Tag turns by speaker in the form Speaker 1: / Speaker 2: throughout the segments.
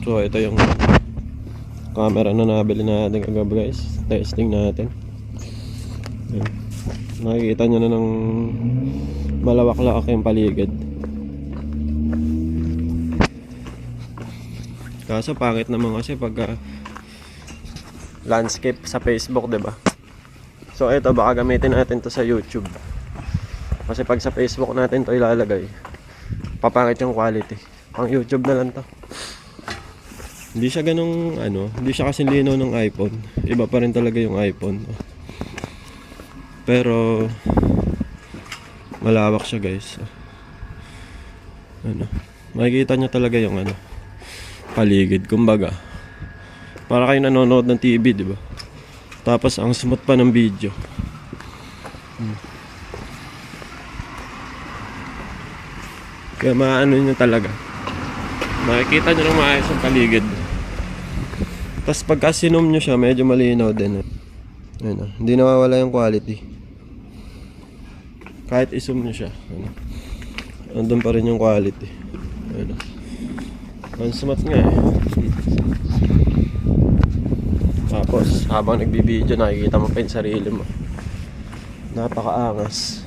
Speaker 1: So ito yung camera na nabili natin kagabi guys. Testing natin. Ayan. Nakikita nyo na ng malawak-lawak yung paligid. Kaso pangit naman kasi pagka landscape sa Facebook, 'di ba? So ito baka gamitin natin to sa YouTube. Kasi pag sa Facebook natin to ilalagay, papangit yung quality. Pang YouTube na lang to. Hindi siya ganung hindi siya kasi linaw ng iPhone. Iba pa rin talaga yung iPhone. Pero malawak siya guys. Makikita nyo talaga yung paligid, kumbaga. Para kayo nanonood ng TV, di ba? Tapos ang smooth pa ng video. Kaya maano nyo talaga. Makikita nyo ng maayos ang paligid. Tapos pagka sinom nyo siya, medyo malinaw din. Hindi nawawala yung quality. Kahit i-zoom nyo siya, andun pa rin yung quality. Ang smart nga eh. Tapos habang nagbibideo, nakikita mo pa yung sarili mo. Napakaangas,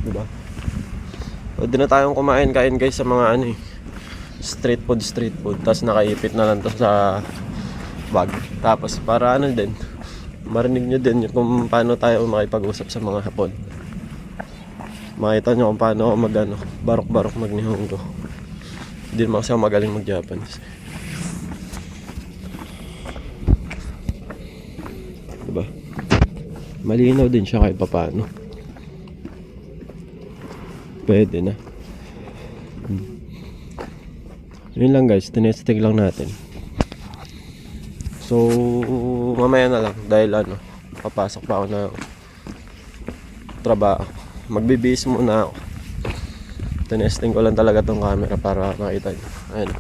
Speaker 1: diba? Pwede na tayong kain guys sa mga street food. Tapos nakaipit na lang to sa bag. Tapos para din, marinig nyo din kung paano tayo makipag-usap sa mga Hapon. Makita nyo kung paano ako barok-barok mag-Nihongo. Hindi naman kasi ako magaling mag-Japanese. Diba? Malinaw din siya kahit paano. Pwede na. Yun lang guys, tinesting lang natin. So mamaya na lang dahil papasok pa ako na trabaho. Magbibihis muna ako. Tinesting ko lang talaga tong camera para makita nyo. Ayan,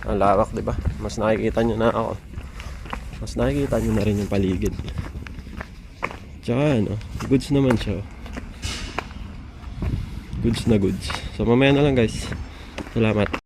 Speaker 1: ang lawak, diba? Mas nakikita nyo na ako. Mas nakikita nyo na rin yung paligid. Tsaka goods naman siya. Goods na goods. So mamaya na lang guys. Salamat.